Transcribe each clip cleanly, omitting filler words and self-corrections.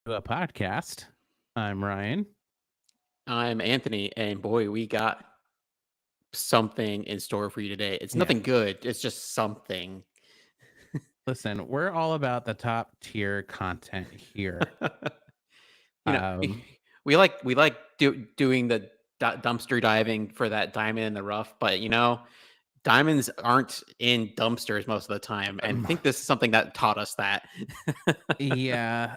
To a podcast. I'm Ryan. I'm Anthony, and boy, we got something in store for you today. It's Yeah. nothing good, it's just something. Listen, we're all about the top tier content here. you know, we, Um, we like doing the dumpster diving for that diamond in the rough, but diamonds aren't in dumpsters most of the time, and I um, think this is something that taught us that. yeah.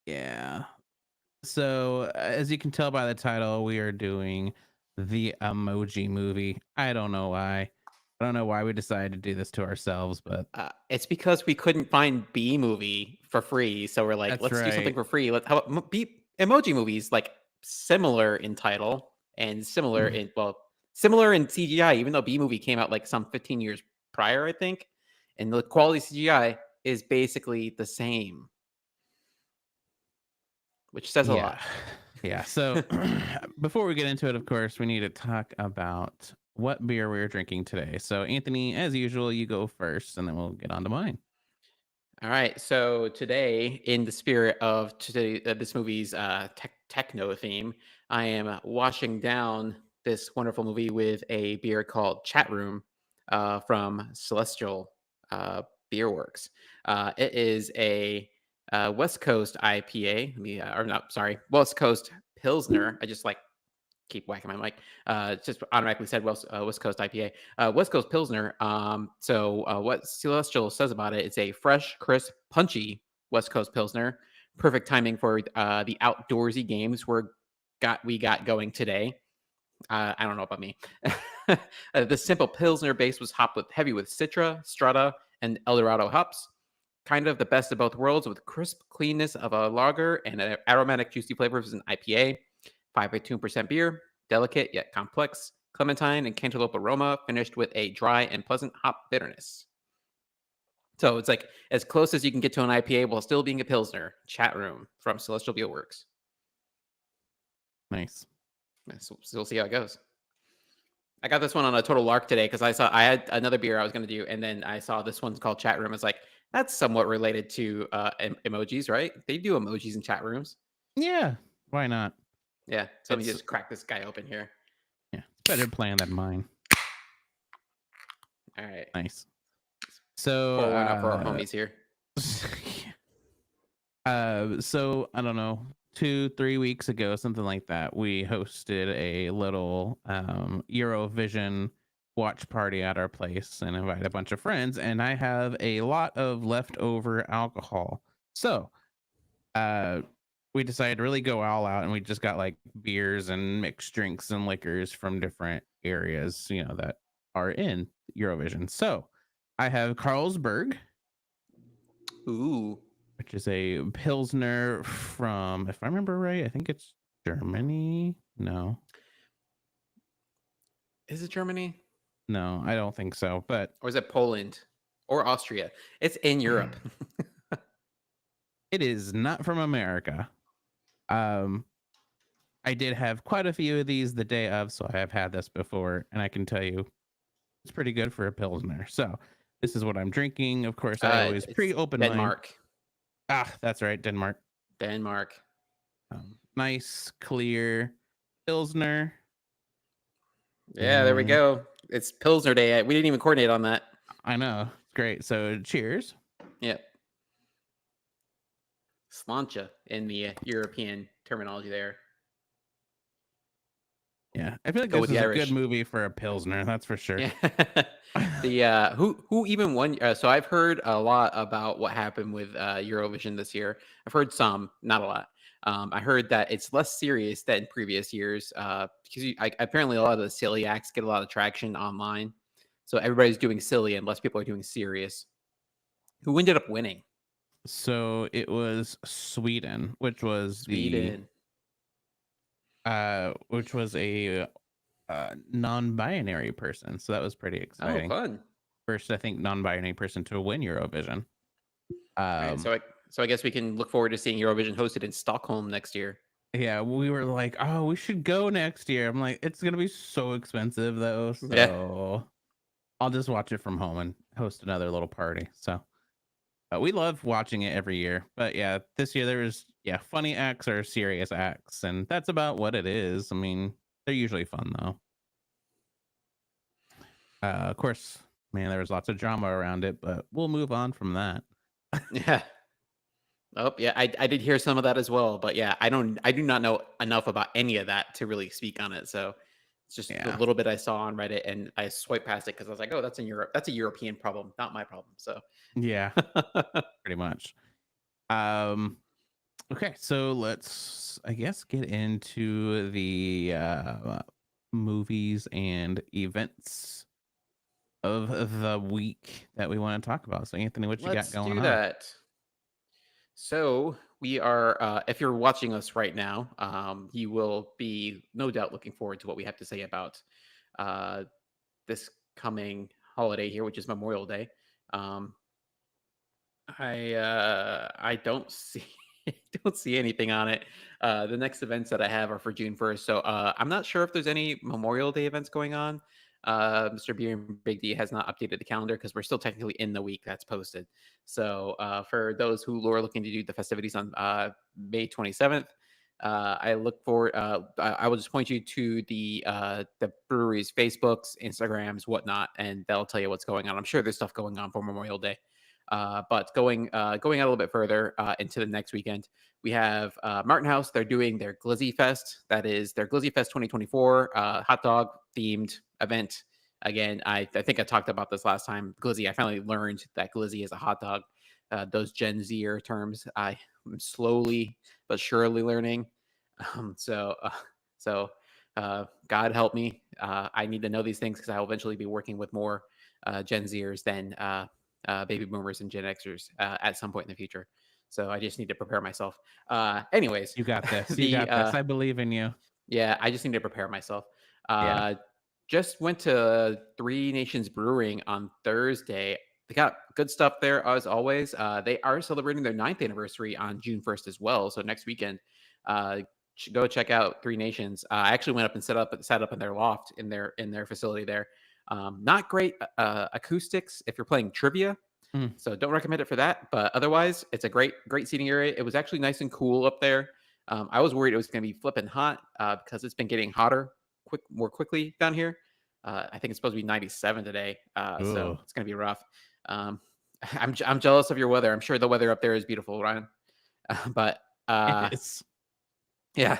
Yeah. So, as you can tell by the title, we are doing the Emoji Movie. I don't know why. I don't know why we decided to do this to ourselves, but It's because we couldn't find B movie for free, so we're like, that's let's do something right. for free. How about B emoji movies? Like similar in title and similar in CGI. Even though B movie came out like some 15 years prior, I think, and the quality CGI is basically the same, which says a Yeah. lot. Yeah. So before we get into it, of course, we need to talk about what beer we're drinking today. So, Anthony, as usual, you go first and then we'll get on to mine. All right, so today, in the spirit of this movie's techno theme, I am washing down this wonderful movie with a beer called Chat Room from Celestial Beer Works. It is a West Coast IPA. Or not, sorry, West Coast Pilsner. I just like keep whacking my mic. It just automatically said West Coast IPA. West Coast Pilsner. What Celestial says about it, it's a fresh, crisp, punchy West Coast Pilsner. Perfect timing for the outdoorsy games we got going today. I don't know about me. The simple Pilsner base was hopped heavy with Citra, Strata, and Eldorado hops. Kind of the best of both worlds with crisp cleanness of a lager and an aromatic, juicy flavors of an IPA. 5.2% beer, delicate yet complex, clementine and cantaloupe aroma, finished with a dry and pleasant hop bitterness. So it's like as close as you can get to an IPA while still being a Pilsner. Chat Room from Celestial Beer Works. Nice. So we'll see how it goes. I got this one on a total lark today because I had another beer I was going to do, and then I saw this one's called Chat Room. It's like that's somewhat related to emojis, right? They do emojis in chat rooms. Yeah. Why not? Yeah. So let me It's, just crack this guy open here. yeah, it's better plan than mine. All right. Nice. So, Pour one out for our homies here. so I don't know, 2-3 weeks ago, something like that, we hosted a little Eurovision watch party at our place and invited a bunch of friends, and I have a lot of leftover alcohol. So uh we decided to really go all out, and we just got like beers and mixed drinks and liquors from different areas, that are in Eurovision. So I have Carlsberg, Ooh. which is a Pilsner from, if I remember right, I think it's Germany. No, Is it Germany? no, I don't think so. But Or is it Poland? Or Austria? It's in Europe. it is not from America. Um, I did have quite a few of these the day of, so I have had this before, and I can tell you it's pretty good for a Pilsner. So this is what I'm drinking. Of course, I always It's pre-open mine. Denmark. That's right, Denmark. Denmark. Nice, clear Pilsner. Yeah, there we And go. It's Pilsner Day. We didn't even coordinate on that. I know, it's great. So cheers. Yep. Slancha in the European terminology there. Yeah, I feel like Go this with the is a good Irish. movie for a Pilsner, that's for sure. Yeah. Who even won? So I've heard a lot about what happened with Eurovision this year. I've heard some, not a lot. I heard that it's less serious than previous years because apparently a lot of the silly acts get a lot of traction online. So everybody's doing silly and less people are doing serious. Who ended up winning? So it was Sweden, Sweden. which was a non-binary person. So that was pretty Oh, exciting. fun. First, I think non-binary person to win Eurovision. All right, so I guess we can look forward to seeing Eurovision hosted in Stockholm next year. Yeah, we were like, oh, we should go next year. I'm like, it's gonna be so expensive though, Yeah. so I'll just watch it from home and host another little party. So We love watching it every year. But yeah, this year there was funny acts or serious acts, and that's about what it is. I mean, they're usually fun though. Of course, man, there was lots of drama around it, but we'll move on from that. Yeah. Oh, yeah, I did hear some of that as well, but yeah, I do not know enough about any of that to really speak on it. So it's just the Yeah, little bit I saw on Reddit, and I swiped past it because I was like, oh, that's in Europe. That's a European problem, not my problem. So yeah, pretty much. Um, okay, so let's, I guess, get into the movies and events of the week that we want to talk about. So, Anthony, what you got let's going do on? that. So we are, if you're watching us right now, you will be no doubt looking forward to what we have to say about uh, this coming holiday here, which is Memorial Day. Um, I don't see don't see anything on it. The next events that I have are for June 1st, so I'm not sure if there's any Memorial Day events going on. Mr. Beer and Big D has not updated the calendar because we're still technically in the week that's posted. So for those who are looking to do the festivities on May 27th, I look for. I will just point you to the brewery's Facebooks, Instagrams, whatnot, and they'll tell you what's going on. I'm sure there's stuff going on for Memorial Day. But going out a little bit further into the next weekend, we have Martin House. They're doing their Glizzy Fest. That is their Glizzy Fest 2024 hot dog themed event. Again, I think I talked about this last time. Glizzy. I finally learned that Glizzy is a hot dog. Those Gen Zer terms, I am slowly but surely learning. So, God help me. I need to know these things because I will eventually be working with more Gen Zers than baby boomers and Gen Xers at some point in the future. So I just need to prepare myself. Anyways, You got this. You the got this. I believe in you. yeah, I just need to prepare myself. Yeah. Uh, just went to Three Nations Brewing on Thursday. They got good stuff there as always. They are celebrating their ninth anniversary on June 1st as well. So next weekend, go check out Three Nations. I actually went up and set up in their loft in their facility there. Not great acoustics if you're playing trivia, Mm. so don't recommend it for that. But otherwise, it's a great seating area. It was actually nice and cool up there. I was worried it was going to be flipping hot because it's been getting hotter more quickly down here. I think it's supposed to be 97 today, so Ooh. it's going to be rough. Um, I'm jealous of your weather. I'm sure the weather up there is beautiful, Ryan. But It is. yeah,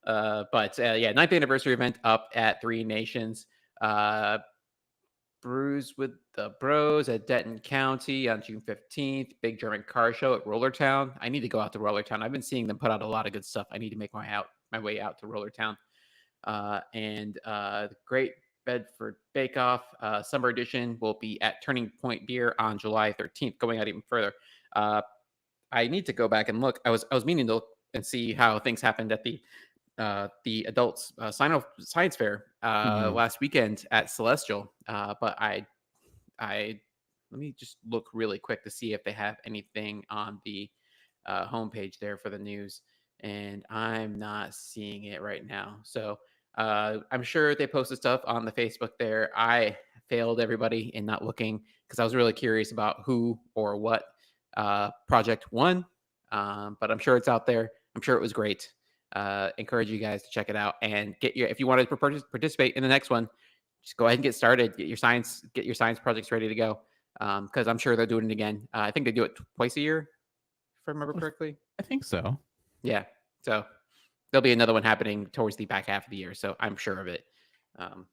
yeah, ninth anniversary event up at Three Nations. Uh, Brews with the Bros at Denton County on June 15th. Big German car show at Rollertown. I need to go out to Rollertown. I've been seeing them put out a lot of good stuff. I need to make my way out to Rollertown. The Great Bedford Bake Off Summer Edition will be at Turning Point Beer on July 13th. Going out even further, I need to go back and look. I was meaning to look and see how things happened at the adults science fair Mhm. last weekend at Celestial. But I let me just look really quick to see if they have anything on the homepage there for the news, and I'm not seeing it right now. So I'm sure they posted stuff on the Facebook there. I failed everybody in not looking because I was really curious about who or what project won. But I'm sure it's out there. I'm sure it was great. Encourage you guys to check it out and get your if you want to participate in the next one, just go ahead and get started. Get your science projects ready to go because I'm sure they're doing it again. I think they do it twice a year, if I remember correctly. I think so. Yeah, so there'll be another one happening towards the back half of the year, so I'm sure of it. Um,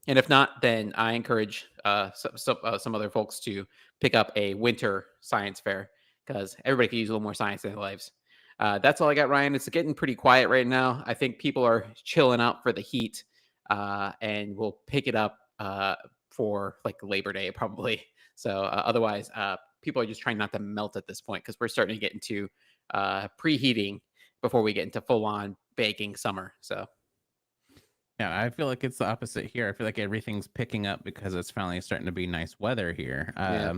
and if not, then I encourage some other folks to pick up a winter science fair because everybody could use a little more science in their lives. That's all I got, Ryan. It's getting pretty quiet right now. I think people are chilling out for the heat, and we'll pick it up for like Labor Day probably. So otherwise, people are just trying not to melt at this point because we're starting to get into preheating before we get into full on baking summer. So Yeah, I feel like it's the opposite here. I feel like everything's picking up because it's finally starting to be nice weather here. yeah.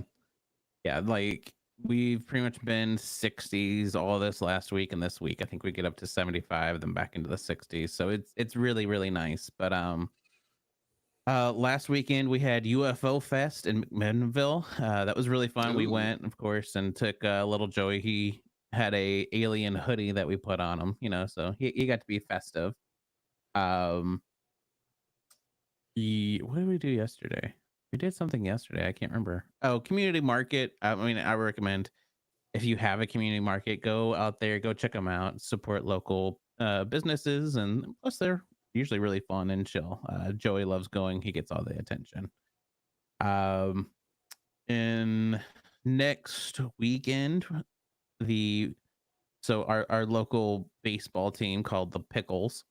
Yeah, like we've pretty much been 60s all this last week and this week. I think we get up to 75, then back into the 60s. So it's really really nice. But Last weekend we had UFO Fest in McMinnville. That was really fun. We Ooh, went, of course, and took little Joey. He had a alien hoodie that we put on him, so he got to be festive. Um, what did we do yesterday? We did something yesterday. I can't remember. Oh, community market. I mean, I recommend if you have a community market, go out there, go check them out, support local businesses, and plus they're usually really fun and chill. Joey loves going; he gets all the attention. Um, and next weekend, the our local baseball team called the Pickles.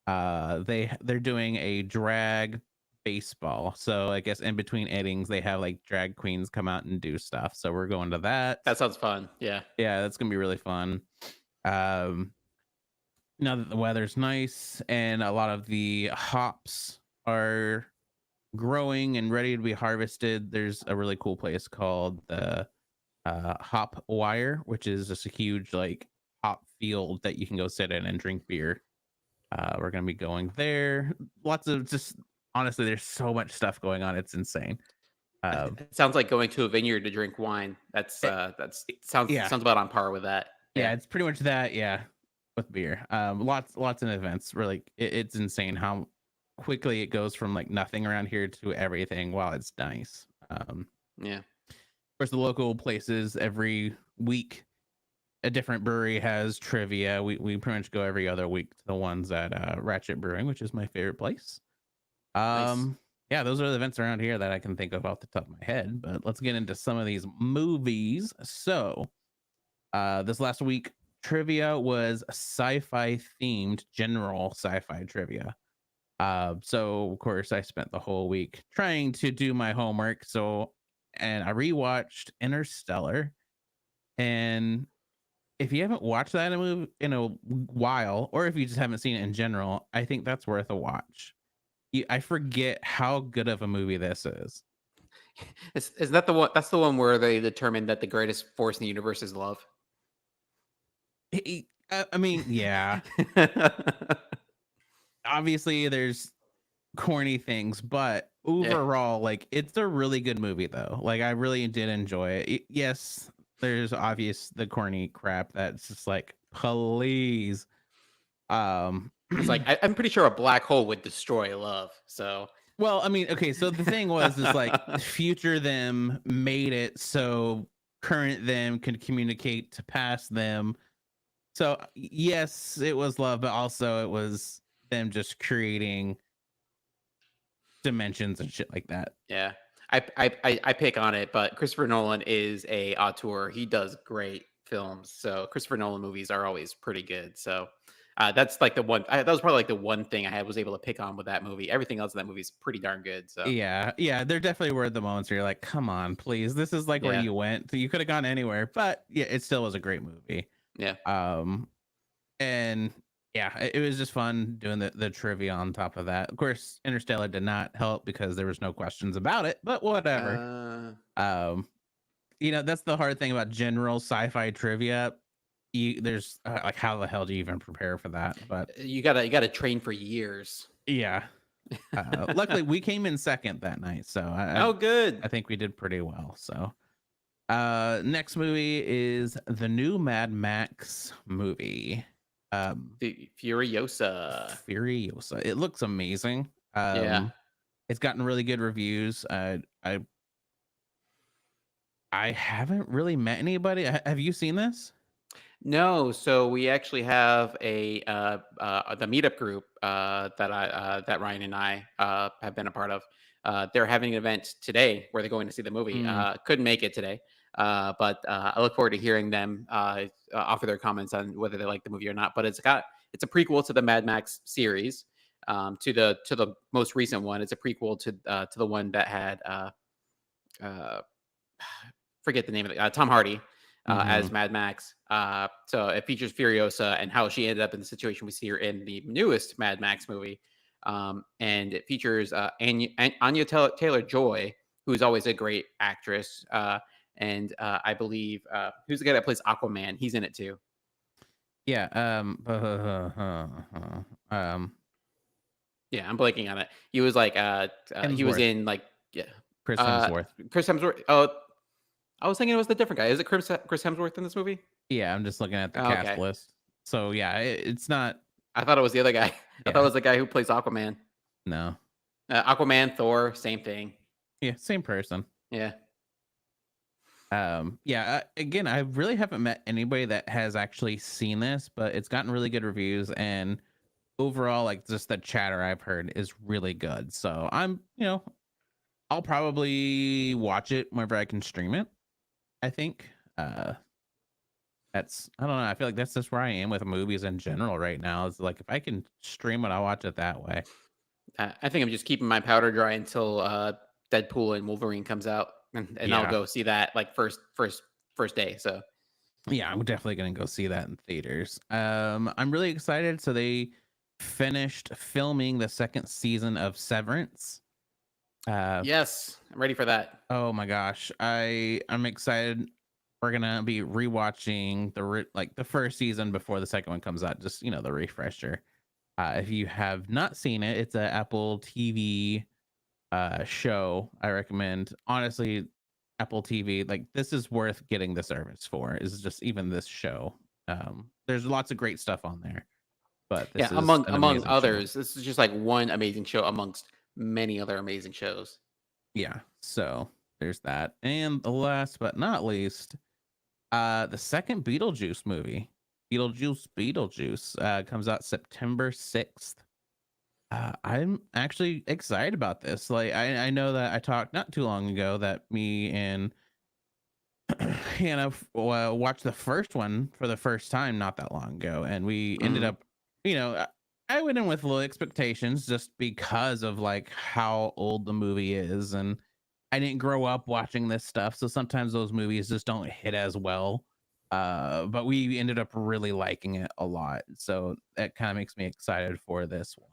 They're doing a drag baseball. So I guess in between innings, they have like drag queens come out and do stuff. So we're going to that. that sounds fun. Yeah. Yeah, that's gonna be really fun. Um, now that the weather's nice and a lot of the hops are growing and ready to be harvested, there's a really cool place called the Hop Wire, which is just a huge like hop field that you can go sit in and drink beer. We're gonna be going there. Lots of just honestly, there's so much stuff going on. It's insane. Um, It sounds like going to a vineyard to drink wine. it, That's it- sounds yeah, sounds about on par with that. yeah, Yeah. it's pretty much that. Yeah, with beer. Lots of events. Really, it's insane how quickly it goes from like nothing around here to everything. While it's nice. Yeah. Of course, the local places every week a different brewery has trivia. We pretty much go every other week to the ones at Ratchet Brewing, which is my favorite place. Nice. Yeah, those are the events around here that I can think of off the top of my head. But let's get into some of these movies. So, this last week trivia was sci-fi themed, general sci-fi trivia. So of course I spent the whole week trying to do my homework. And I rewatched Interstellar, and if you haven't watched that in a while, or if you just haven't seen it in general, I think that's worth a watch. I forget how good of a movie this is. Is that the one? That's the one where they determined that the greatest force in the universe is love. I mean, yeah, obviously there's corny things, but Yeah. overall, like it's a really good movie though. Like I really did enjoy it. Yes, there's obvious the corny crap that's just like, please. Um, It's like I'm pretty sure a black hole would destroy love. So well, I mean, okay, so the thing was is like future them made it so current them could communicate to past them. So yes, it was love, but also it was them just creating dimensions and shit like that. yeah, I pick on it, but Christopher Nolan is a auteur. He does great films. So Christopher Nolan movies are always pretty good. So that's like the one. That was probably like the one thing I had was able to pick on with that movie. Everything else in that movie is pretty darn good. So Yeah, yeah, there definitely were the moments where you're like, "Come on, please, this is like where yeah, you went. You could have gone anywhere." But yeah, it still was a great movie. yeah. Um, and yeah, it was just fun doing the trivia on top of that. Of course, Interstellar did not help because there was no questions about it, but whatever. Uh, Um, that's the hard thing about general sci-fi trivia. There's like, how the hell do you even prepare for that? But you gotta train for years. yeah, luckily we came in second that night, so Oh, good. I think we did pretty well. So next movie is the new Mad Max movie. Furiosa. Furiosa. It looks amazing. Yeah. It's gotten really good reviews. I haven't really met anybody. Have you seen this? No, so we actually have the meetup group that Ryan and I have been a part of. They're having an event today where they're going to see the movie. Mm, Couldn't make it today, but I look forward to hearing them offer their comments on whether they like the movie or not. But it's a prequel to the Mad Max series, to the most recent one. It's a prequel to the one that had uh, forget the name of it. Tom Hardy hmm as Mad Max. So it features Furiosa and how she ended up in the situation we see her in the newest Mad Max movie. And it features Anya Taylor Joy, who's always a great actress. And I believe who's the guy that plays Aquaman? He's in it too. Yeah. Um. Yeah, I'm blanking on it. He was like, he was Hemsworth, in like, yeah, Chris uh, Hemsworth. Chris Hemsworth. Oh, I was thinking it was the different guy. Is it Chris Hemsworth in this movie? Yeah, I'm just looking at the Oh, cast okay. list. So yeah, it's not. I thought it was the other guy. I thought it Yeah, was the guy who plays Aquaman. no. Aquaman, Thor, same thing. Yeah, same person. Yeah. Yeah, again, I really haven't met anybody that has actually seen this, but it's gotten really good reviews, and overall, like, just the chatter I've heard is really good. So I'll probably watch it whenever I can stream it. I think that's, I don't know, I feel like that's just where I am with movies in general right now. Is like, if I can stream it, I'll watch it that way. I think I'm just keeping my powder dry until Deadpool and Wolverine comes out, and I'll Yeah, go see that like first day. So yeah, I'm definitely gonna go see that in theaters. I'm really excited. So they finished filming the second season of Severance. Uh, yes, I'm ready for that. oh my gosh, I'm excited. We're gonna be rewatching like the first season before the second one comes out. Just the refresher. If you have not seen it, it's a Apple TV show. I recommend, honestly, Apple TV. Like, this is worth getting the service for. Is just even this show. There's lots of great stuff on there, but Yeah, this is an among amazing show. others, this is just like one amazing show amongst many other amazing shows. Yeah, so there's that. And the last but not least, the second Beetlejuice movie, Beetlejuice, comes out September 6th. I'm actually excited about this. Like, I know that I talked not too long ago that me and Hannah watched the first one for the first time not that long ago, and we ended Mhm. up, you know, I I went in with low expectations just because of like how old the movie is, and I didn't grow up watching this stuff, so sometimes those movies just don't hit as well. But we ended up really liking it a lot, so that kind of makes me excited for this one.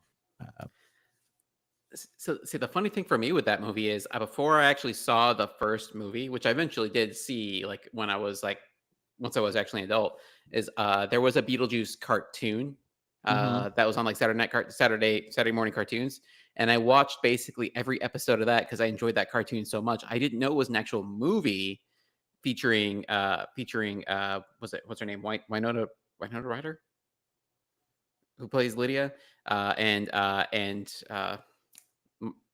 So, see, the funny thing for me with that movie is before I actually saw the first movie, which I eventually did see, like when I was like, once I was actually an adult, is there was a Beetlejuice cartoon Hmm. that was on like Saturday morning cartoons, and I watched basically every episode of that because I enjoyed that cartoon so much. I didn't know it was an actual movie featuring was it what's her name, Winona Ryder, who plays Lydia, and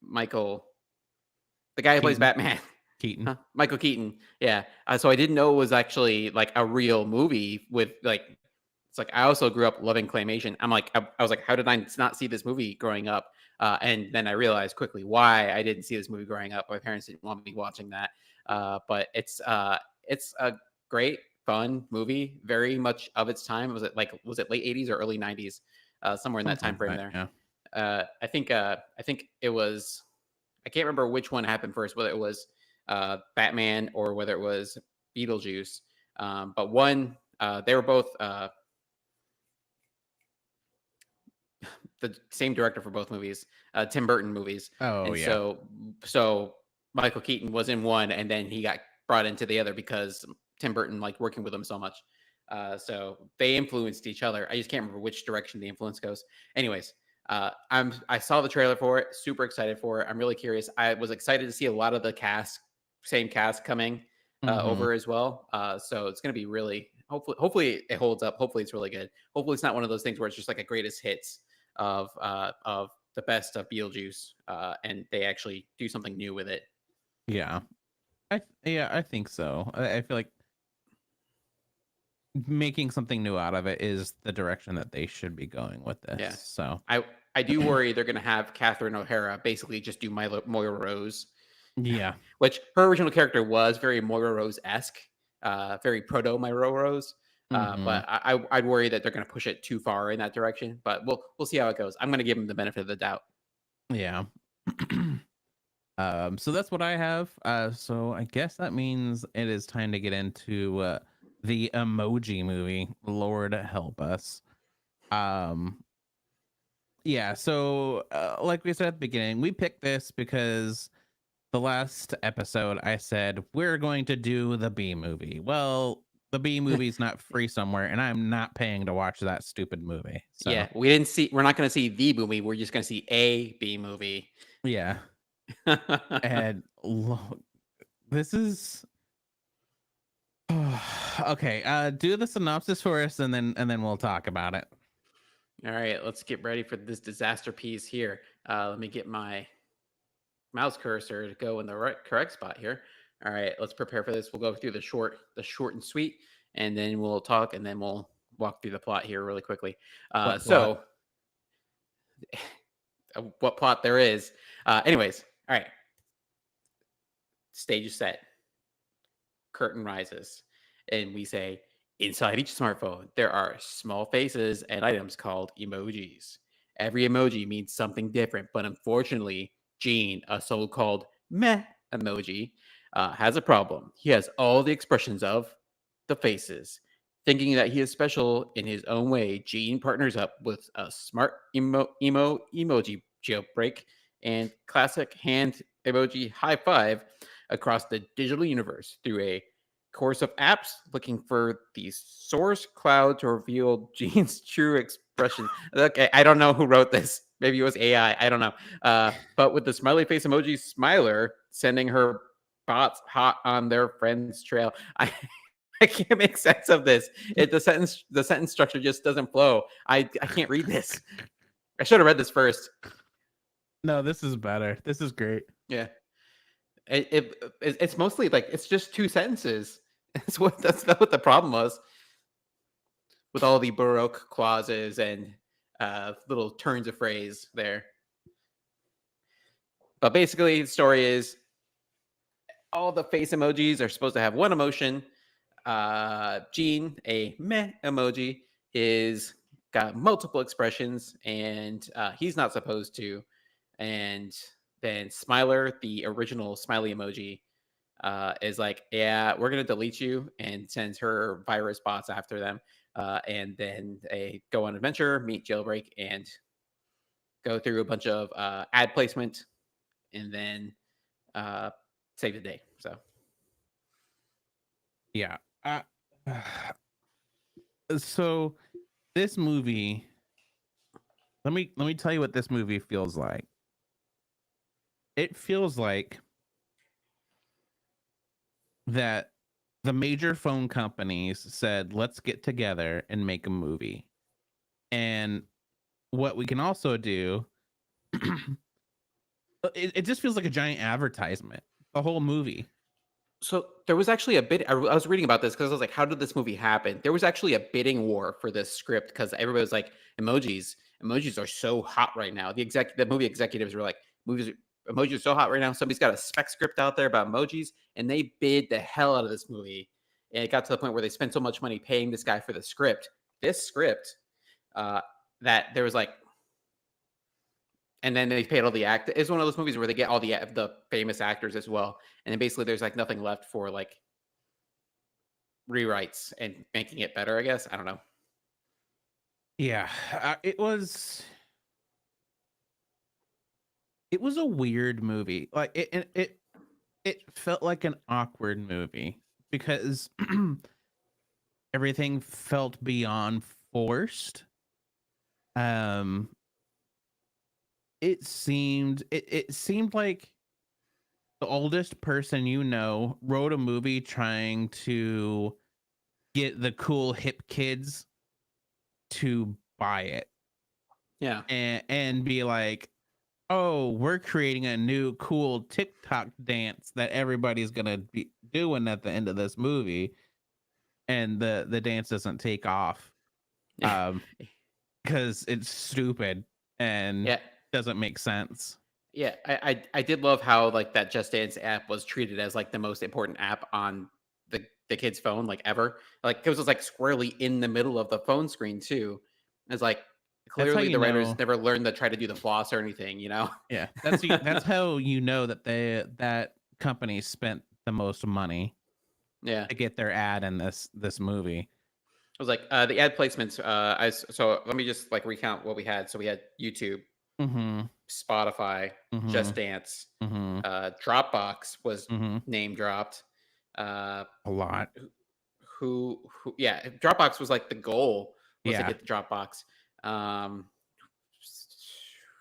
Michael, the guy who plays Keaton, Batman. Keaton. Huh? Michael Keaton. Yeah. So I didn't know it was actually like a real movie with like, it's like I also grew up loving claymation. I was like, how did I not see this movie growing up? And then I realized quickly why I didn't see this movie growing up. My parents didn't want me watching that. But it's a great, fun movie, very much of its time. Was it late 80s or early 90s? Somewhere in that Something time like frame that. there. Yeah. I think it was, I can't remember which one happened first, whether it was Batman or whether it was Beetlejuice. But one, they were both the same director for both movies, Tim Burton movies, Oh and yeah. so Michael Keaton was in one, and then he got brought into the other because Tim Burton liked working with him so much. So they influenced each other. I just can't remember which direction the influence goes. Anyways, I saw the trailer for it, super excited for it. I'm really curious. I was excited to see a lot of the same cast coming Hmm. over as well. So it's going to be really, hopefully it holds up. Hopefully it's really good. Hopefully it's not one of those things where it's just like a greatest hits of the best of Beetlejuice, and they actually do something new with it. Yeah. I think so. I feel like making something new out of it is the direction that they should be going with this. Yeah, So I do worry they're going to have Catherine O'Hara basically just do Moira Rose, yeah. which her original character was very Moira Rose esque, very proto Moira Rose. Hmm. But I'd worry that they're going to push it too far in that direction. But we'll see how it goes. I'm going to give them the benefit of the doubt. Yeah. So that's what I have. So I guess that means it is time to get into the Emoji Movie. Lord help us. Um, yeah. So like we said at the beginning, we picked this because the last episode I said we're going to do the B movie. Well, The B movie's not free somewhere, and I'm not paying to watch that stupid movie. So Yeah, we're not gonna see the movie, we're just gonna see a B movie. yeah, and this is okay. Do the synopsis for us, and then we'll talk about it. All right, let's get ready for this disaster piece here. Let me get my mouse cursor to go in the correct spot here. All right, let's prepare for this. We'll go through the short and sweet, and then we'll talk, and then we'll walk through the plot here really quickly. What plot? So, what plot there is? Anyways, all right. Stage is set. Curtain rises, and we say, inside each smartphone, there are small faces and items called emojis. Every emoji means something different, but unfortunately, Gene, a so called meh emoji, has a problem. He has all the expressions of the faces. Thinking that he is special in his own way, Gene partners up with a smart emoji jailbreak and classic hand emoji high five across the digital universe through a course of apps looking for the source cloud to reveal Gene's true expression. Okay, I don't know who wrote this. Maybe it was AI. I don't know. But with the smiley face emoji smiler sending her bots hot on their friend's trail. I can't make sense of this. The sentence structure just doesn't flow. I can't read this. I should have read this first. No, this is better. This is great. Yeah. It's mostly like it's just two sentences. That's what the problem was with all the Baroque clauses and little turns of phrase there. But basically, the story is all the face emojis are supposed to have one emotion. Gene, a meh emoji, is got multiple expressions, and he's not supposed to. And then Smiler, the original smiley emoji, is like, yeah, we're gonna delete you, and sends her virus bots after them. And then they go on adventure, meet Jailbreak, and go through a bunch of ad placement, and then save the day. So Yeah. So this movie, let me tell you what this movie feels like. It feels like that the major phone companies said, let's get together and make a movie. And what we can also do, it just feels like a giant advertisement, the whole movie. So there was actually a bit. I was reading about this because I was like, "How did this movie happen?" There was actually a bidding war for this script because everybody was like, "Emojis are so hot right now." The movie executives were like, "Emojis are so hot right now." Somebody's got a spec script out there about emojis, and they bid the hell out of this movie. And it got to the point where they spent so much money paying this guy for the script. This script, that there was like, and then they paid all the act. It's one of those movies where they get all the famous actors as well, and then basically there's like nothing left for like rewrites and making it better. I guess I don't know. Yeah, it was a weird movie. Like it felt like an awkward movie because everything felt beyond forced. Um, it seemed like the oldest person you know wrote a movie trying to get the cool hip kids to buy it Yeah, and be like, oh, we're creating a new cool TikTok dance that everybody's gonna be doing at the end of this movie, and the dance doesn't take off yeah, because it's stupid and yeah, doesn't make sense. yeah. I did love how like that Just Dance app was treated as like the most important app on the kid's phone like ever. Like it was just like squarely in the middle of the phone screen too. It's like That's how clearly you the writers know. never learned to try to do the floss or anything. You know. Yeah, that's how you know that that company spent the most money Yeah. to get their ad in this movie. I was like, the ad placements. So let me just like recount what we had. So we had YouTube, Mm-hmm. Spotify, Mm-hmm. Just Dance, Mm-hmm. Dropbox was Mm-hmm. name dropped. A lot. yeah, Dropbox was like the goal was to Yeah. get the Dropbox. Um,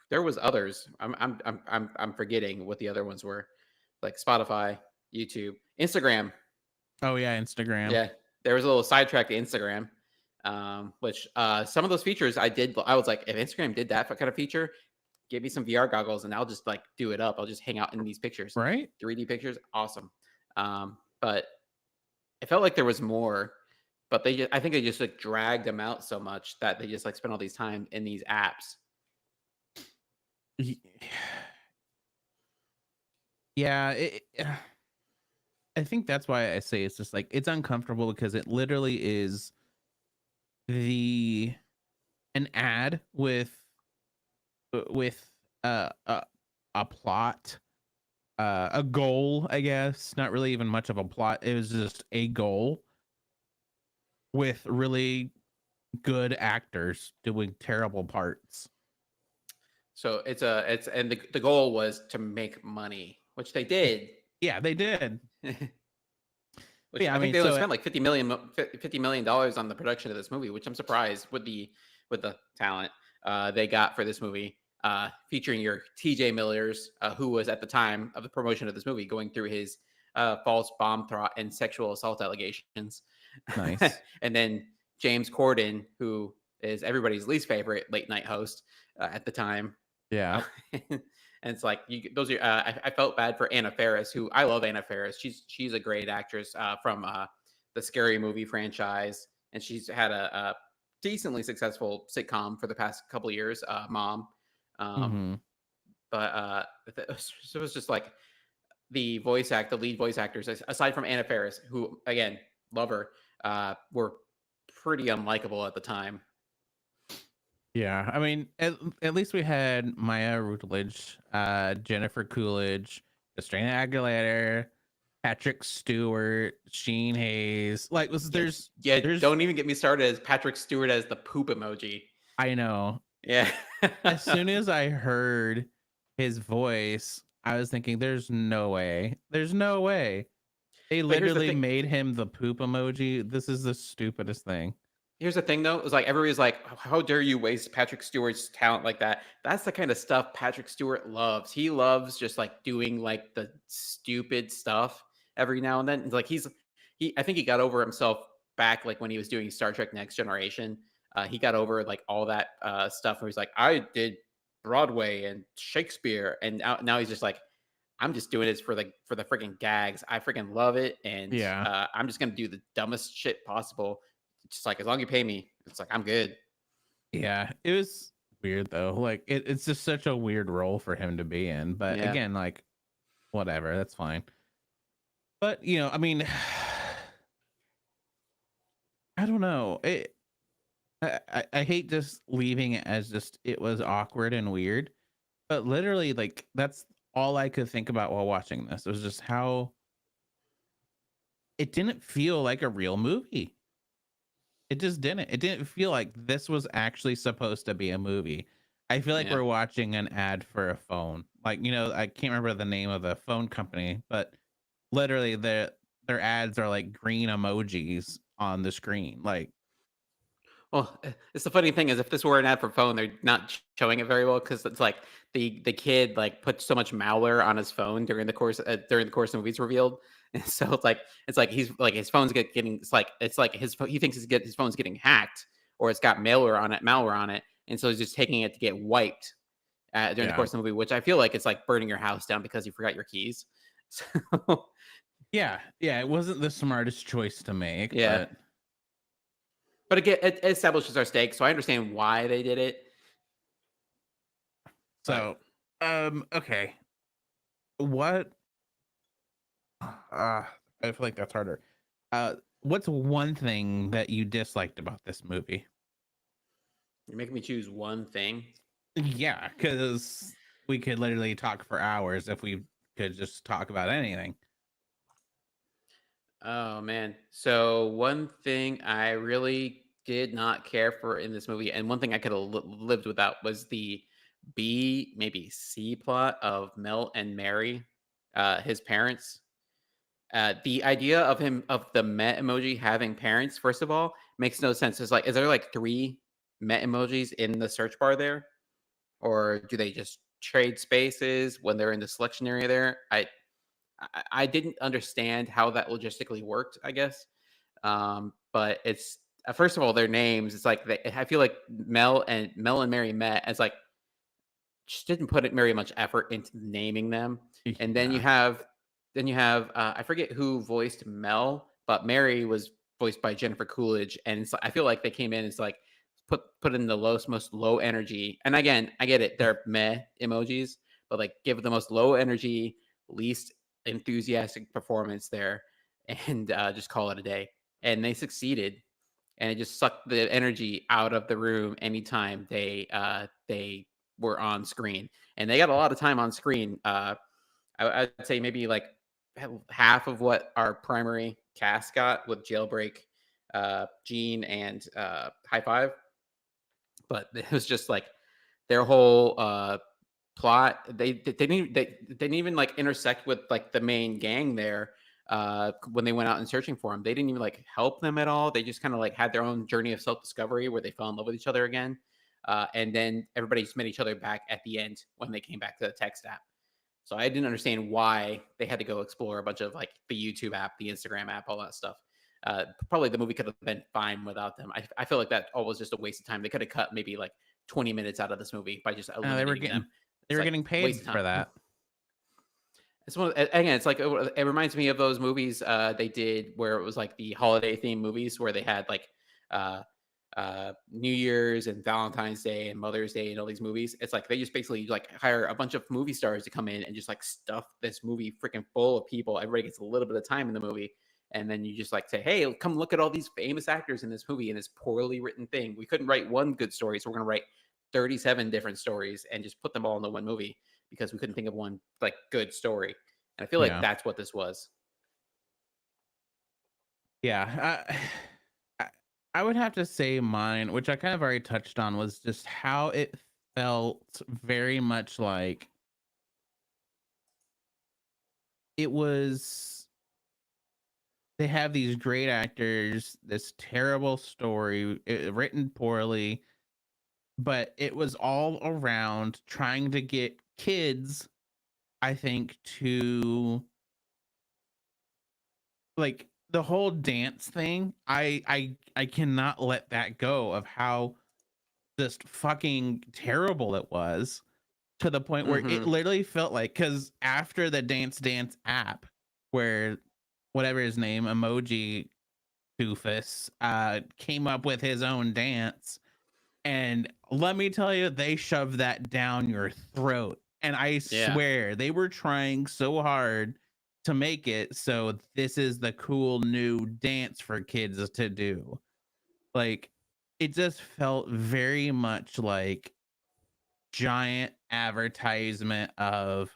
there was others. I'm forgetting what the other ones were, like Spotify, YouTube, Instagram. Oh yeah, Instagram. Yeah, there was a little sidetrack to Instagram, which some of those features I did. I was like, if Instagram did that kind of feature, give me some VR goggles and I'll just like do it up. I'll just hang out in these pictures, Right? 3D pictures, awesome. But it felt like there was more, but I think they just like dragged them out so much that they just like spent all these time in these apps. Y- Yeah, I think that's why I say it's just like it's uncomfortable because it literally is the an ad with a plot, a goal, I guess. Not really even much of a plot. It was just a goal with really good actors doing terrible parts. So it's and the goal was to make money, which they did. Yeah, they did. But Which yeah, I I think mean, they only so spent like $50 million on the production of this movie, which I'm surprised with the talent they got for this movie, featuring your T.J. Millers, who was at the time of the promotion of this movie going through his false bomb threat and sexual assault allegations, nice. and then James Corden, who is everybody's least favorite late night host at the time. Yeah. Uh, and it's like those are. I felt bad for Anna Faris, who I love. Anna Faris, she's a great actress from the Scary Movie franchise, and she's had a decently successful sitcom for the past couple of years, Mom. Um, Hmm. but it was just like the lead voice actors, aside from Anna Faris, who again love her, were pretty unlikable at the time. Yeah, I mean, at least we had Maya Rutledge, Jennifer Coolidge, Christina Aguilera, Patrick Stewart, Sheen Hayes. Like, Yeah, there's, yeah. there's. Don't even get me started as Patrick Stewart as the poop emoji. I know. Yeah. As soon as I heard his voice, I was thinking, "There's no way. There's no way." They But here's the literally thing. made him the poop emoji. This is the stupidest thing. Here's the thing, though. It was like everybody's like, "How dare you waste Patrick Stewart's talent like that?" That's the kind of stuff Patrick Stewart loves. He loves just like doing like the stupid stuff every now and then. It's like he. I think he got over himself back like when he was doing Star Trek Next Generation. He got over like all that stuff where he's like, "I did Broadway and Shakespeare," and now he's just like, I'm just doing this for the freaking gags. I freaking love it, and Yeah, I'm just gonna do the dumbest shit possible. Just like as long as you pay me, it's like I'm good. yeah. It was weird though. Like, it's just such a weird role for him to be in. But Yeah. again, like, whatever. That's fine. But I mean, I don't know. I hate just leaving it as just it was awkward and weird. But literally, like that's all I could think about while watching this. It was just how it didn't feel like a real movie. It just didn't. It didn't feel like this was actually supposed to be a movie. I feel like Yeah. we're watching an ad for a phone. Like, I can't remember the name of the phone company, but literally their ads are like green emojis on the screen. Like, Well, it's the funny thing is if this were an ad for phone, they're not showing it very well because it's like the kid like put so much malware on his phone during the course of the movie's revealed, and so it's like he's like his phone's getting it's like he thinks his phone's getting hacked or it's got malware on it, and so he's just taking it to get wiped during the yeah. course of the movie, which I feel like it's like burning your house down because you forgot your keys. So Yeah. Yeah. It wasn't the smartest choice to make, yeah, but but again, it establishes our stakes, so I understand why they did it, but. so okay. What I feel like that's harder. What's one thing that you disliked about this movie? You're making me choose one thing. Yeah, because we could literally talk for hours if we could just talk about anything. Oh man. So one thing I really did not care for in this movie, and one thing I could have lived without was the B, maybe C plot of Mel and Mary, his parents. The idea of him of the Met emoji having parents, first of all, makes no sense. It's like, is there like 3 Met emojis in the search bar there? Or do they just trade spaces when they're in the selection area there? I didn't understand how that logistically worked, I guess. But it's first of all, their names, it's like I feel like Mel and Mary met as like just didn't put it very much effort into naming them. And Yeah. then you have I forget who voiced Mel, but Mary was voiced by Jennifer Coolidge, and it's, I feel like they came in as like put in the lowest, most low energy. And again, I get it, they're meh emojis, but like give it the most low energy, least enthusiastic performance there, and just call it a day. And they succeeded, and it just sucked the energy out of the room anytime they were on screen, and they got a lot of time on screen. I'd say maybe like half of what our primary cast got with Jailbreak, Gene, and High Five, but it was just like their whole plot. They didn't even like intersect with like the main gang there. When they went out and searching for him, they didn't even like help them at all. They just kind of like had their own journey of self discovery where they fell in love with each other again. And then everybody just met each other back at the end when they came back to the text app. So I didn't understand why they had to go explore a bunch of like the YouTube app, the Instagram app, all that stuff. Probably the movie could have been fine without them. I feel like that all was just a waste of time. They could have cut maybe like 20 minutes out of this movie by just They were eliminating getting them. It's like paid waste of for time. that. It's again, it's like it reminds me of those movies they did where it was like the holiday theme movies where they had like uh, New Year's and Valentine's Day and Mother's Day and all these movies. It's like they just basically like hire a bunch of movie stars to come in and just like stuff this movie freaking full of people. Everybody gets a little bit of time in the movie. And then you just like say, hey, come look at all these famous actors in this movie in this poorly written thing. We couldn't write one good story, so we're going to write 37 different stories and just put them all into one movie because we couldn't think of one like good story. And I feel like Yeah. that's what this was. Yeah. I would have to say mine, which I kind of already touched on, was just how it felt very much like it was they have these great actors, this terrible story, written poorly, but it was all around trying to get kids, I think, to like the whole dance thing. I cannot let that go of how just fucking terrible it was, to the point where it Hmm. literally felt like, because after the Dance Dance app, where whatever his name, emoji doofus, came up with his own dance, and let me tell you, they shoved that down your throat. And I Yeah. swear they were trying so hard to make it so this is the cool new dance for kids to do. Like, it just felt very much like giant advertisement of,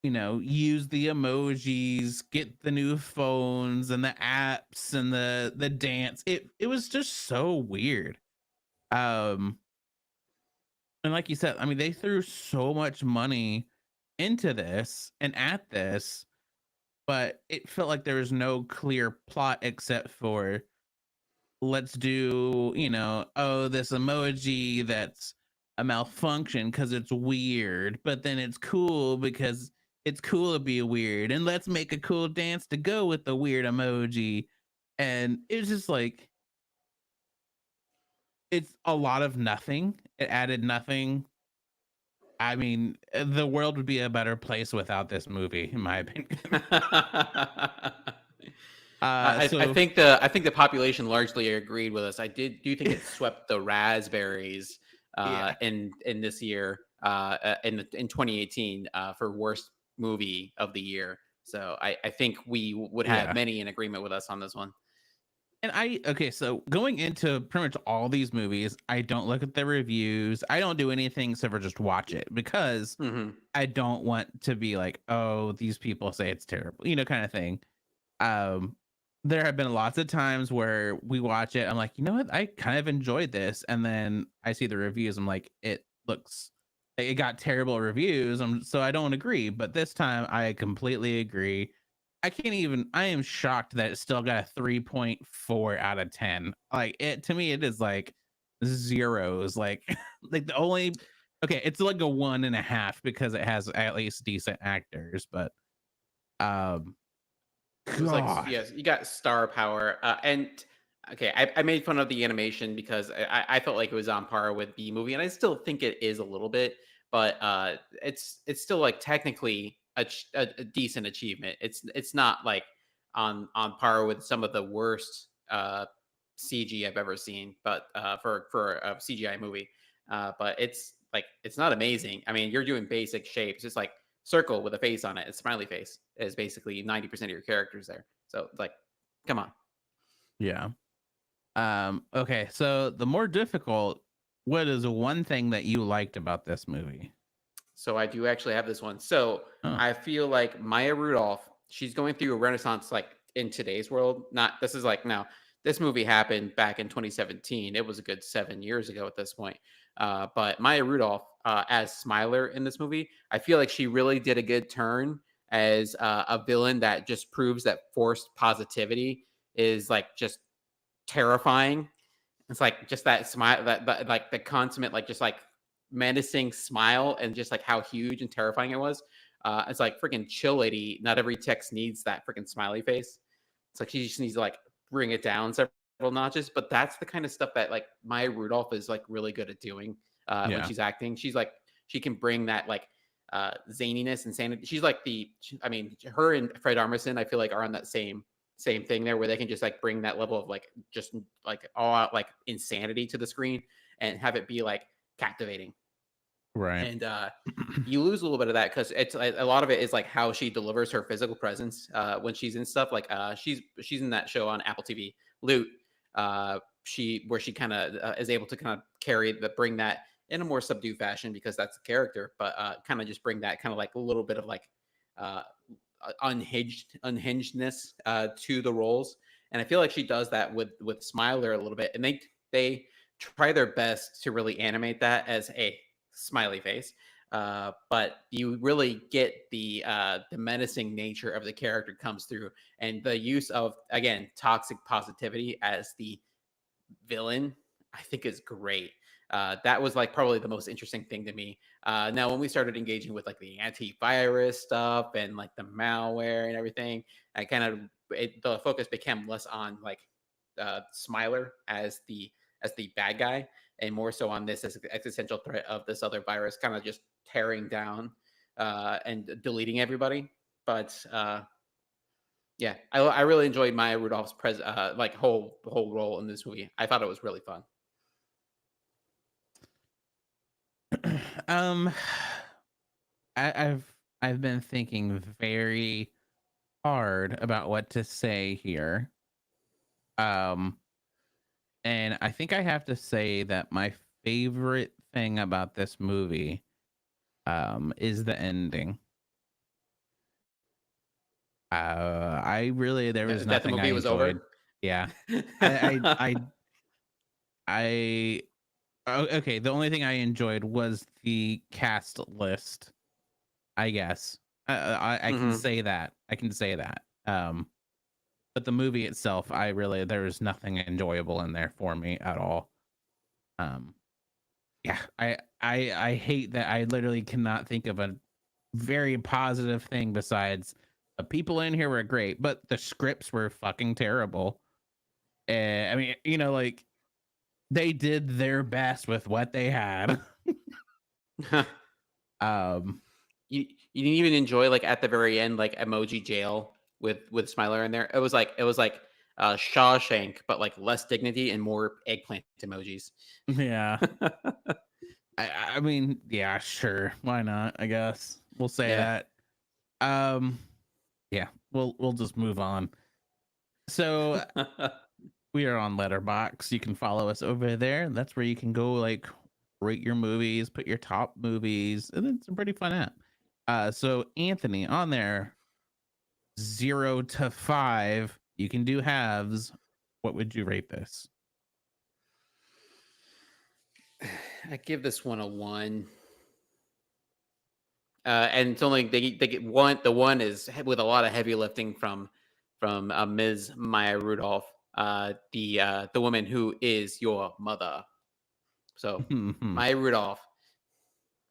use the emojis, get the new phones and the apps and the dance. It was just so weird. Um and like you said, I mean, they threw so much money into this and at this, but it felt like there was no clear plot except for, let's do, oh, this emoji that's a malfunction because it's weird, but then it's cool because it's cool to be weird, and let's make a cool dance to go with the weird emoji. And it's just like, it's a lot of nothing. It added nothing. I mean, the world would be a better place without this movie, in my opinion. I So think I think the population largely agreed with us. I do think it swept the raspberries yeah, in this year in 2018 for worst movie of the year. So I think we would have yeah. many in agreement with us on this one. And okay, so going into pretty much all these movies, I don't look at the reviews. I don't do anything except for just watch it, because Hmm. I don't want to be like, oh, these people say it's terrible, kind of thing. Um, there have been lots of times where we watch it, I'm like, you know what, I kind of enjoyed this, and then I see the reviews, I'm like, it got terrible reviews, so I don't agree. But this time, I completely agree. I am shocked that it still got a 3.4 out of 10. Like it to me, it is like zeros. Like like the only okay, it's like a 1.5 because it has at least decent actors, but um It was like God. yes, you got star power, and okay, I made fun of the animation because I felt like it was on par with the movie, and I still think it is a little bit, but it's still like technically a decent achievement. It's not like on par with some of the worst CG I've ever seen, but for a CGI movie, but it's not amazing. I mean, you're doing basic shapes, just like circle with a face on it. A smiley face is basically 90% of your characters there. So like, come on. Yeah. Okay, so the more difficult, what is one thing that you liked about this movie? So I do actually have this one. So Oh. I feel like Maya Rudolph, she's going through a renaissance like in today's world. Not this is like now, this movie happened back in 2017. It was a good 7 years ago at this point. But Maya Rudolph, as Smiler in this movie, I feel like she really did a good turn as a villain that just proves that forced positivity is like just terrifying. It's like just that smile, that like the consummate, like just like menacing smile, and just like how huge and terrifying it was. It's like freaking chill, lady. Not every text needs that freaking smiley face. It's like she just needs to like bring it down several notches. But that's the kind of stuff that like Maya Rudolph is like really good at doing when Yeah. she's acting. She's like she can bring that like zaniness and sanity. She's like I mean, her and Fred Armisen, I feel like are on that same thing there, where they can just like bring that level of like just like all out like insanity to the screen and have it be like captivating. Right. And you lose a little bit of that because it's a lot of it is like how she delivers her physical presence when she's in stuff like she's in that show on Apple TV, Loot. She where she kind of is able to kind of bring that in a more subdued fashion because that's the character, but kind of just bring that kind of like a little bit of like uh, unhingedness to the roles. And I feel like she does that with Smiler a little bit, and they try their best to really animate that as a smiley face. But you really get the menacing nature of the character comes through, and the use of again toxic positivity as the villain, I think is great. That was like probably the most interesting thing to me. Now, when we started engaging with like the antivirus stuff and like the malware and everything, I kind of the focus became less on like Smiler as the bad guy, and more so on this as existential threat of this other virus, kind of just tearing down and deleting everybody. But yeah, I really enjoyed Maya Rudolph's like whole role in this movie. I thought it was really fun. um I've been thinking very hard about what to say here. Um and I think I have to say that my favorite thing about this movie is the ending. I really there was That the nothing I movie was enjoyed. over. Yeah. I oh, okay, the only thing I enjoyed was the cast list, I guess. I can Hmm. say that. I can say that. But the movie itself, I really there was nothing enjoyable in there for me at all. Um, yeah, I hate that I literally cannot think of a very positive thing besides the people in here were great, but the scripts were fucking terrible. I mean, like they did their best with what they had. um, You didn't even enjoy like at the very end like emoji jail with Smiler in there. It was like Shawshank, but like less dignity and more eggplant emojis. yeah. I mean, yeah, sure. Why not? I guess we'll say Yeah. that. Um, yeah, we'll just move on. So we are on Letterbox. You can follow us over there. That's where you can go like rate your movies, put your top movies, and it's a pretty fun app. So Anthony on there, 0 to 5. You can do halves. What would you rate this? I give this one a 1. And it's only they get one. The one is with a lot of heavy lifting from Ms. Maya Rudolph, the woman who is your mother. So Maya Rudolph.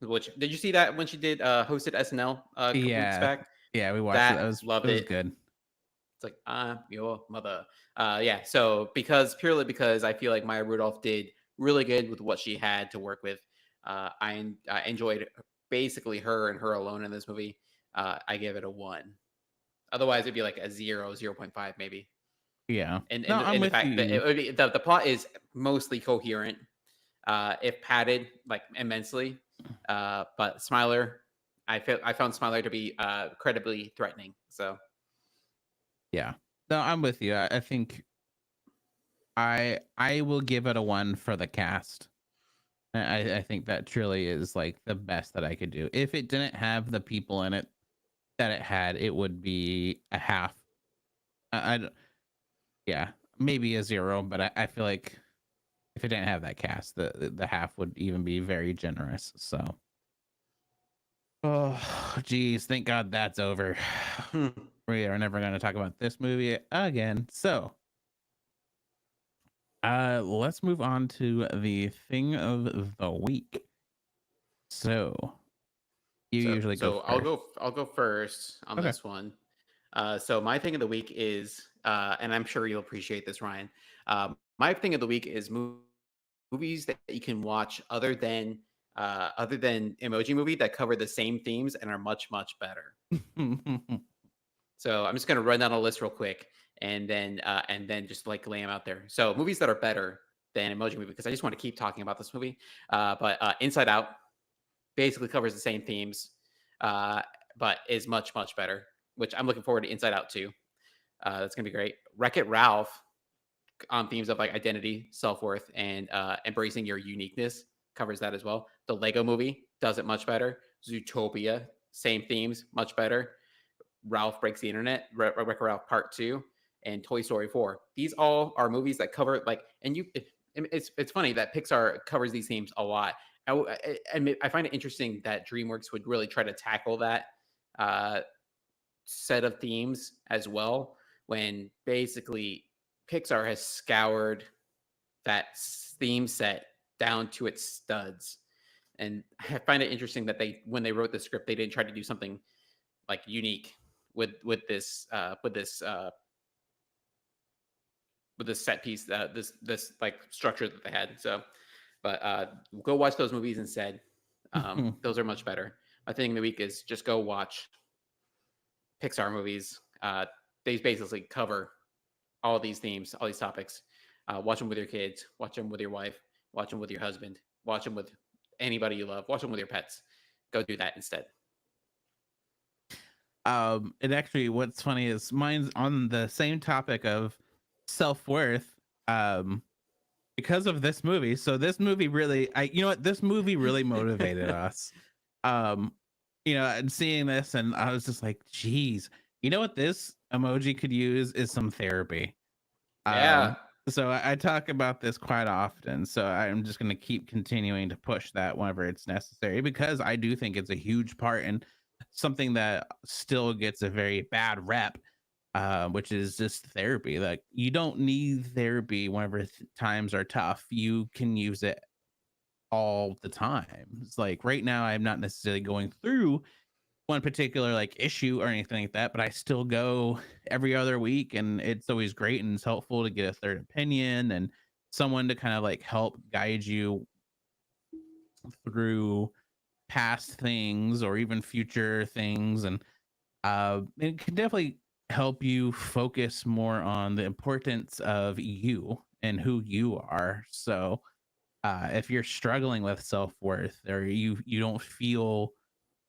Which did you see that when she did hosted SNL a couple weeks Yeah, back? yeah, we watched it. That It loved was it. good. It's like I'm your mother. Yeah. So purely because I feel like Maya Rudolph did really good with what she had to work with. I enjoyed basically her and her alone in this movie. I give it a 1. Otherwise, it'd be like a 0.5 maybe. Yeah. And No, and the, I'm and the with fact that you. it would be, the plot is mostly coherent, if padded like immensely. But Smiler, I found Smiler to be credibly threatening. So Yeah. No, I'm with you. I think I will give it a 1 for the cast. I think that truly is like the best that I could do. If it didn't have the people in it that it had, it would be a half. I yeah, maybe a 0, but I feel like if it didn't have that cast, the half would even be very generous. So, oh, geez, thank God that's over. We are never going to talk about this movie again. So, let's move on to the thing of the week. So, you usually go first. I'll go first on Okay. this one. So my thing of the week is, and I'm sure you'll appreciate this, Ryan. My thing of the week is movies that you can watch other than Emoji Movie that cover the same themes and are much better. So I'm just gonna run down a list real quick and then just like lay them out there. So movies that are better than Emoji Movie because I just want to keep talking about this movie. But Inside Out basically covers the same themes, uh, but is much better. Which I'm looking forward to Inside Out too. That's gonna be great. Wreck It Ralph on themes of like identity, self worth, and embracing your uniqueness covers that as well. The Lego Movie does it much better. Zootopia, same themes, much better. Ralph Breaks the Internet, Wreck-It Ralph Part 2, and Toy Story 4. These all are movies that cover like, and it's funny that Pixar covers these themes a lot. I find it interesting that DreamWorks would really try to tackle that uh, set of themes as well. When basically Pixar has scoured that theme set down to its studs, and I find it interesting that when they wrote the script, they didn't try to do something like unique with this set piece, this like structure that they had. So, but go watch those movies instead. Those are much better. My thing of the week is just go watch Pixar movies. They basically cover all these themes, all these topics. Watch them with your kids. Watch them with your wife. Watch them with your husband. Watch them with anybody you love. Watch them with your pets. Go do that instead. And actually, what's funny is mine's on the same topic of self-worth. Because of this movie. So this movie really, you know what, this movie really motivated us. Um, and seeing this, and I was just like, geez, you know what this emoji could use is some therapy. Yeah. So I talk about this quite often. So I'm just going to keep continuing to push that whenever it's necessary because I do think it's a huge part and something that still gets a very bad rep, which is just therapy. Like you don't need therapy whenever times are tough. You can use it all the time. It's like right now, I'm not necessarily going through one particular like issue or anything like that, but I still go every other week, and it's always great and it's helpful to get a third opinion and someone to kind of like help guide you through past things or even future things. And it can definitely help you focus more on the importance of you and who you are. So if you're struggling with self-worth or you don't feel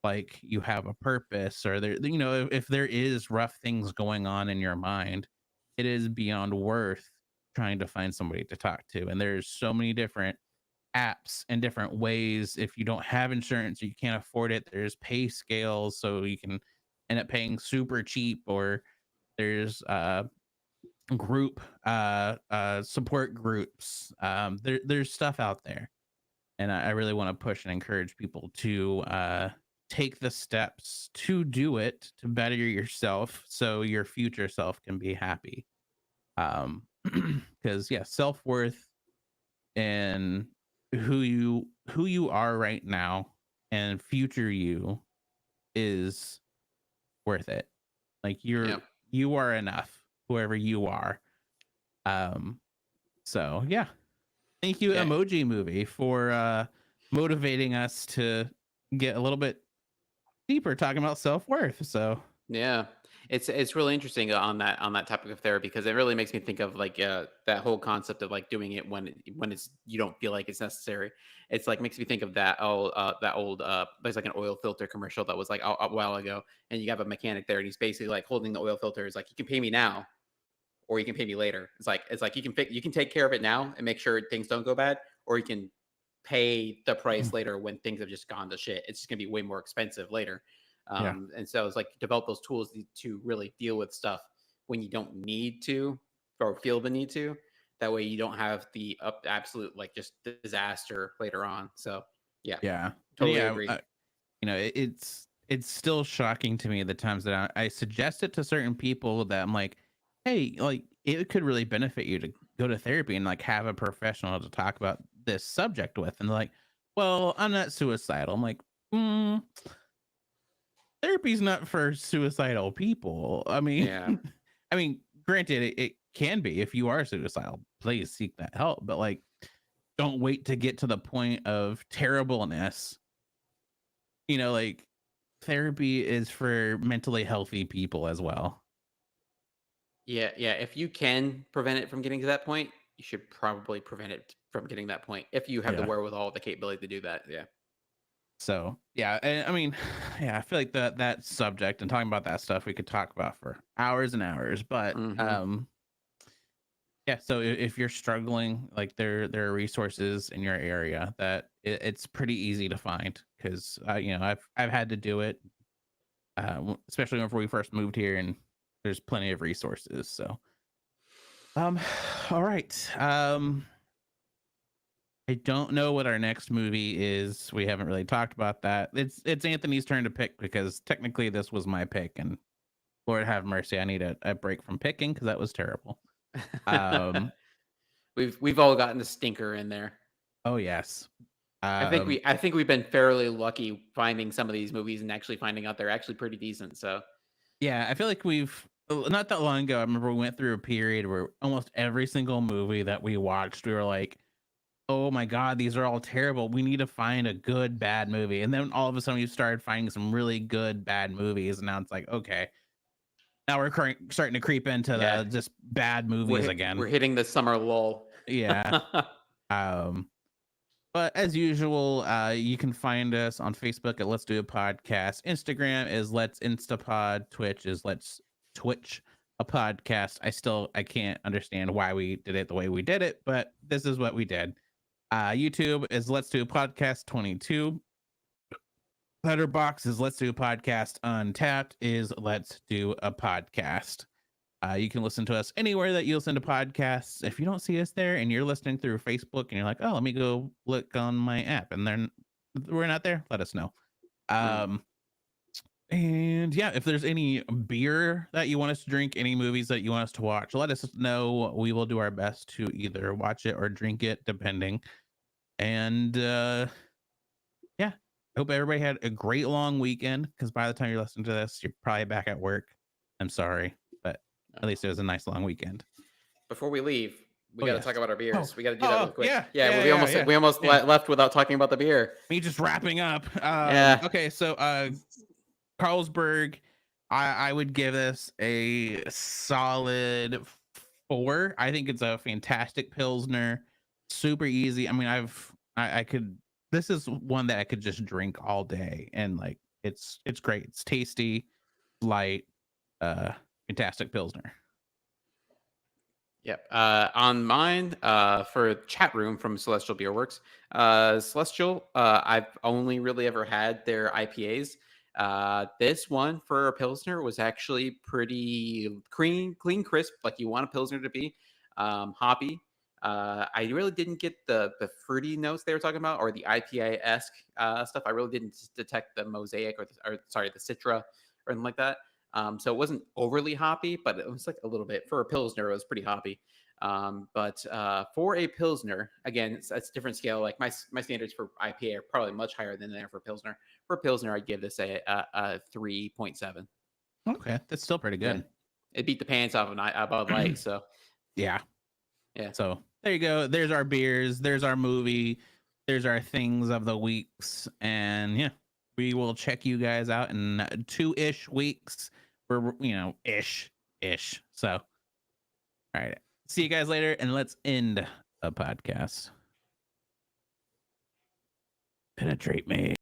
like you have a purpose, or there, if there is rough things going on in your mind, it is beyond worth trying to find somebody to talk to. And there's so many different apps and different ways. If you don't have insurance or you can't afford it, there's pay scales so you can end up paying super cheap, or there's group support groups. There's stuff out there, and I really want to push and encourage people to take the steps to do it to better yourself so your future self can be happy. Um, because yeah, self-worth and who you are right now and future you is worth it. Like Yeah. you are enough, whoever you are. Um, so yeah. Thank you, Yeah. Emoji Movie, for motivating us to get a little bit deeper talking about self-worth. So Yeah. It's really interesting on that topic of therapy because it really makes me think of like that whole concept of like doing it when it's you don't feel like it's necessary. It's like makes me think of that old there's like an oil filter commercial that was like a while ago, and you have a mechanic there and he's basically like holding the oil filter. Is like, you can pay me now or you can pay me later. It's like you can take care of it now and make sure things don't go bad, or you can pay the price later when things have just gone to shit. It's just gonna be way more expensive later. yeah. And so it's like develop those tools to really deal with stuff when you don't need to or feel the need to. That way you don't have the absolute like just disaster later on. So yeah, Yeah. And totally yeah, agree. it's still shocking to me the times that I suggest it to certain people that I'm like, hey, like it could really benefit you to go to therapy and like have a professional to talk about this subject with. And they're like, well, I'm not suicidal. I'm like, mm, therapy's not for suicidal people. I mean, Yeah. I mean, granted, it can be if you are suicidal, please seek that help. But like, don't wait to get to the point of terribleness. Like therapy is for mentally healthy people as well. Yeah, yeah. If you can prevent it from getting to that point, you should probably prevent it from getting that point. If you have the Yeah. wherewithal, the capability to do that. Yeah. So yeah, and I mean, yeah, I feel like that subject and talking about that stuff we could talk about for hours and hours. But Hmm. yeah, so if you're struggling, like there are resources in your area that it's pretty easy to find because I've had to do it, especially whenever we first moved here, and there's plenty of resources. So um, all right, I don't know what our next movie is. We haven't really talked about that. It's Anthony's turn to pick because technically this was my pick, and Lord have mercy, I need a break from picking because that was terrible. Um, We've all gotten a stinker in there. oh yes. Um, I think we've been fairly lucky finding some of these movies and actually finding out they're actually pretty decent. So yeah, I feel like we've not that long ago. I remember we went through a period where almost every single movie that we watched, we were like, "Oh my god, these are all terrible. We need to find a good bad movie." And then all of a sudden, you started finding some really good bad movies, and now it's like, okay, now we're starting to creep into yeah, the just bad movies we're again. hitting the summer lull. Yeah. Um, but as usual, you can find us on Facebook at Let's Do a Podcast. Instagram is Let's Instapod. Twitch is Let's Twitch a Podcast. I can't understand why we did it the way we did it, but this is what we did. YouTube is Let's Do a Podcast 22. Letterbox is Let's Do a Podcast. Untapped is Let's Do a Podcast. You can listen to us anywhere that you listen to podcasts. If you don't see us there and you're listening through Facebook and you're like, oh, let me go look on my app and then we're not there, let us know. Mm. Um, and yeah, if there's any beer that you want us to drink, any movies that you want us to watch, let us know. We will do our best to either watch it or drink it, depending. And yeah, I hope everybody had a great long weekend because by the time you're listening to this, you're probably back at work. I'm sorry, but at least it was a nice long weekend. Before we leave, we Oh got to talk yes. about our Oh, beers. We got to do that oh, real quick. yeah, Yeah, yeah, yeah, yeah, we almost yeah. left without talking about the beer. Me just wrapping up. Yeah. Okay, so Carlsberg, I would give this a solid 4. I think it's a fantastic pilsner, super easy. I mean, I could. This is one that I could just drink all day, and like it's great. It's tasty, light, uh, fantastic pilsner. Yep. On mine, for chat room from Celestial Beer Works, Celestial, I've only really ever had their IPAs. This one for a Pilsner was actually pretty clean, crisp, like you want a Pilsner to be. Hoppy. I really didn't get the fruity notes they were talking about, or the IPA-esque stuff. I really didn't detect the mosaic or sorry, the citra or anything like that. So it wasn't overly hoppy, but it was like a little bit. For a pilsner, it was pretty hoppy. But for a pilsner, again, it's a different scale. Like my standards for IPA are probably much higher than they are for pilsner. For pilsner, I'd give this a 3.7. Okay, that's still pretty Yeah, good. it beat the pants off of Bud Light. So Yeah. yeah. So there you go. There's our beers. There's our movie. There's our things of the weeks. And yeah, we will check you guys out in 2-ish weeks. We're, ish. So, all right. See you guys later. And let's end the podcast. Penetrate me.